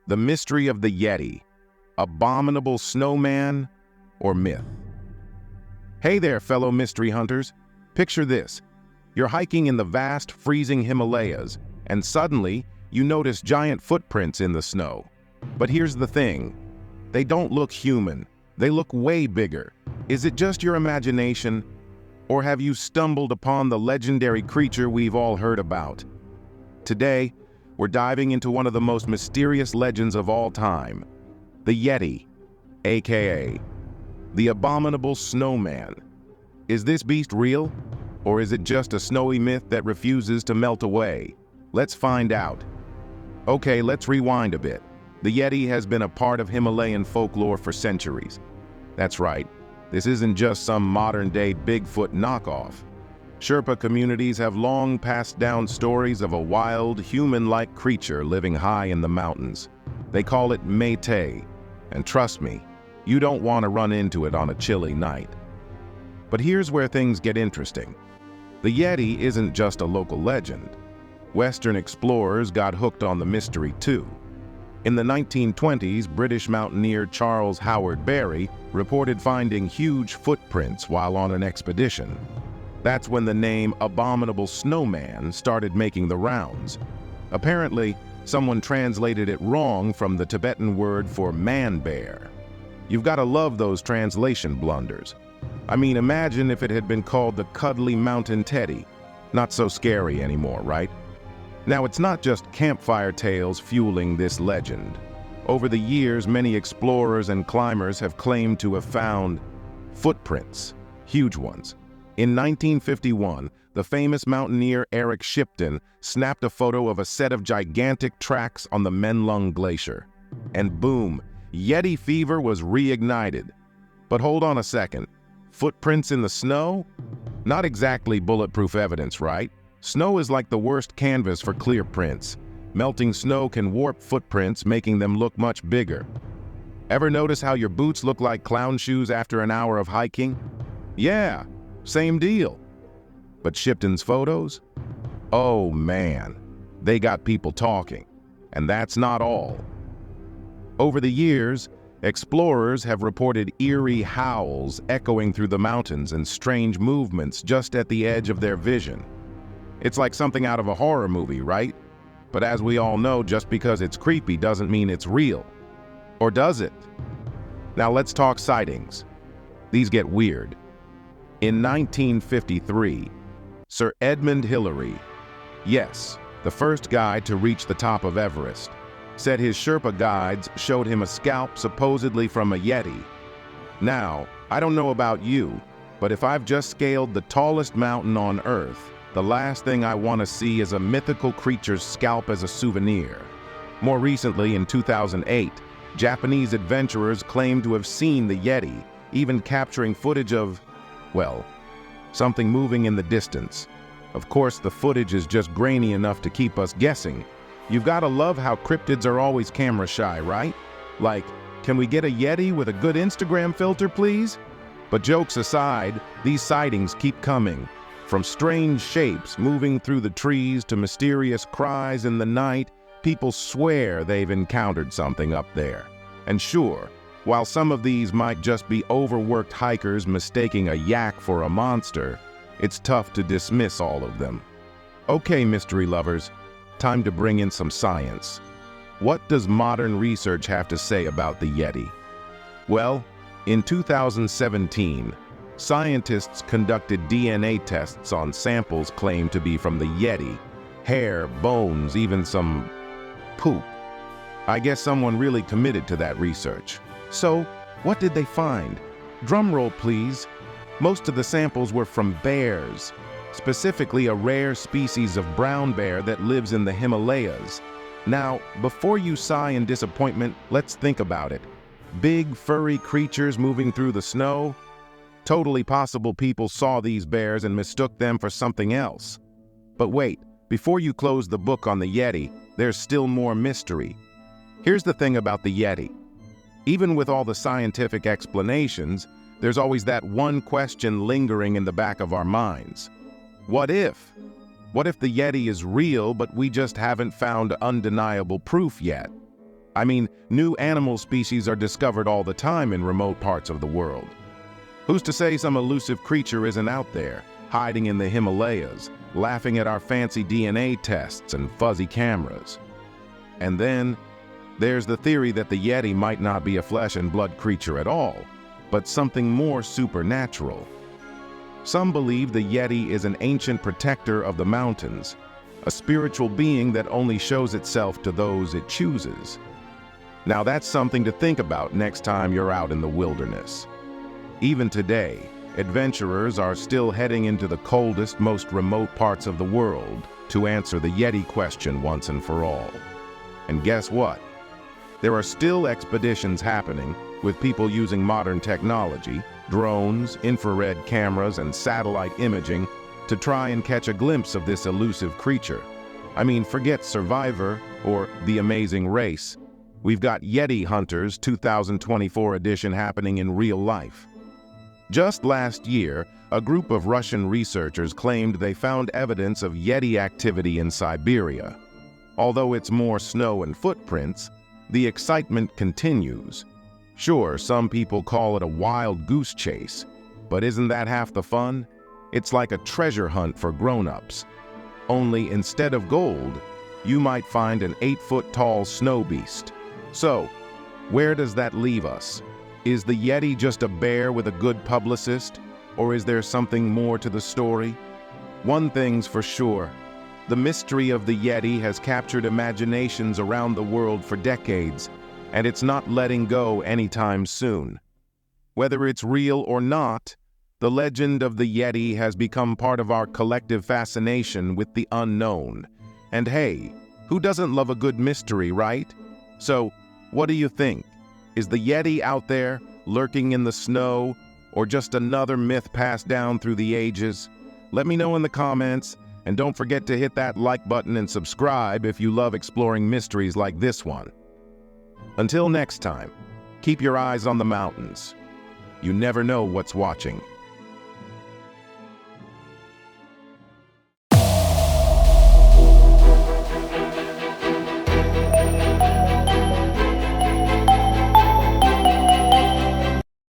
The mystery of the Yeti, abominable snowman, or myth. Hey there, fellow mystery hunters. Picture this. You're hiking in the vast, freezing Himalayas, and suddenly you notice giant footprints in the snow. But here's the thing. They don't look human. They look way bigger. Is it just your imagination? Or have you stumbled upon the legendary creature we've all heard about? Today, we're diving into one of the most mysterious legends of all time, the Yeti, aka the Abominable Snowman. Is this beast real? Or is it just a snowy myth that refuses to melt away? Let's find out. Okay, let's rewind a bit. The Yeti has been a part of Himalayan folklore for centuries. That's right, this isn't just some modern-day Bigfoot knockoff. Sherpa communities have long passed down stories of a wild, human-like creature living high in the mountains. They call it Métis, and trust me, you don't want to run into it on a chilly night. But here's where things get interesting. The Yeti isn't just a local legend. Western explorers got hooked on the mystery too. In the 1920s, British mountaineer Charles Howard Berry reported finding huge footprints while on an expedition. That's when the name Abominable Snowman started making the rounds. Apparently, someone translated it wrong from the Tibetan word for man-bear. You've got to love those translation blunders. I mean, imagine if it had been called the Cuddly Mountain Teddy. Not so scary anymore, right? Now, it's not just campfire tales fueling this legend. Over the years, many explorers and climbers have claimed to have found footprints, huge ones. In 1951, the famous mountaineer Eric Shipton snapped a photo of a set of gigantic tracks on the Menlung Glacier. And boom, Yeti fever was reignited. But hold on a second. Footprints in the snow? Not exactly bulletproof evidence, right? Snow is like the worst canvas for clear prints. Melting snow can warp footprints, making them look much bigger. Ever notice how your boots look like clown shoes after an hour of hiking? Yeah, same deal. But Shipton's photos? Oh man, they got people talking. And that's not all. Over the years, explorers have reported eerie howls echoing through the mountains and strange movements just at the edge of their vision. It's like something out of a horror movie, right? But as we all know, just because it's creepy doesn't mean it's real. Or does it? Now let's talk sightings. These get weird. In 1953, Sir Edmund Hillary, yes, the first guy to reach the top of Everest, said his Sherpa guides showed him a scalp supposedly from a Yeti. Now, I don't know about you, but if I've just scaled the tallest mountain on Earth, the last thing I want to see is a mythical creature's scalp as a souvenir. More recently, in 2008, Japanese adventurers claimed to have seen the Yeti, even capturing footage of, well, something moving in the distance. Of course, the footage is just grainy enough to keep us guessing. You've got to love how cryptids are always camera shy, right? Like, can we get a Yeti with a good Instagram filter, please? But jokes aside, these sightings keep coming. From strange shapes moving through the trees to mysterious cries in the night, people swear they've encountered something up there. And sure, while some of these might just be overworked hikers mistaking a yak for a monster, it's tough to dismiss all of them. Okay, mystery lovers, time to bring in some science. What does modern research have to say about the Yeti? Well, in 2017, scientists conducted DNA tests on samples claimed to be from the Yeti. Hair, bones, even some poop. I guess someone really committed to that research. So, what did they find? Drumroll, please. Most of the samples were from bears, specifically a rare species of brown bear that lives in the Himalayas. Now, before you sigh in disappointment, let's think about it. Big, furry creatures moving through the snow? Totally possible people saw these bears and mistook them for something else. But wait, before you close the book on the Yeti, there's still more mystery. Here's the thing about the Yeti. Even with all the scientific explanations, there's always that one question lingering in the back of our minds. What if? What if the Yeti is real, but we just haven't found undeniable proof yet? I mean, new animal species are discovered all the time in remote parts of the world. Who's to say some elusive creature isn't out there, hiding in the Himalayas, laughing at our fancy DNA tests and fuzzy cameras? And then, there's the theory that the Yeti might not be a flesh and blood creature at all, but something more supernatural. Some believe the Yeti is an ancient protector of the mountains, a spiritual being that only shows itself to those it chooses. Now that's something to think about next time you're out in the wilderness. Even today, adventurers are still heading into the coldest, most remote parts of the world to answer the Yeti question once and for all. And guess what? There are still expeditions happening with people using modern technology, drones, infrared cameras, and satellite imaging to try and catch a glimpse of this elusive creature. I mean, forget Survivor or The Amazing Race. We've got Yeti Hunters 2024 edition happening in real life. Just last year, a group of Russian researchers claimed they found evidence of Yeti activity in Siberia. Although it's more snow and footprints, the excitement continues. Sure, some people call it a wild goose chase, but isn't that half the fun? It's like a treasure hunt for grown-ups. Only instead of gold, you might find an 8-foot-tall snow beast. So, where does that leave us? Is the Yeti just a bear with a good publicist, or is there something more to the story? One thing's for sure. The mystery of the Yeti has captured imaginations around the world for decades, and it's not letting go anytime soon. Whether it's real or not, the legend of the Yeti has become part of our collective fascination with the unknown. And hey, who doesn't love a good mystery, right? So, what do you think? Is the Yeti out there, lurking in the snow, or just another myth passed down through the ages? Let me know in the comments, and don't forget to hit that like button and subscribe if you love exploring mysteries like this one. Until next time, keep your eyes on the mountains. You never know what's watching.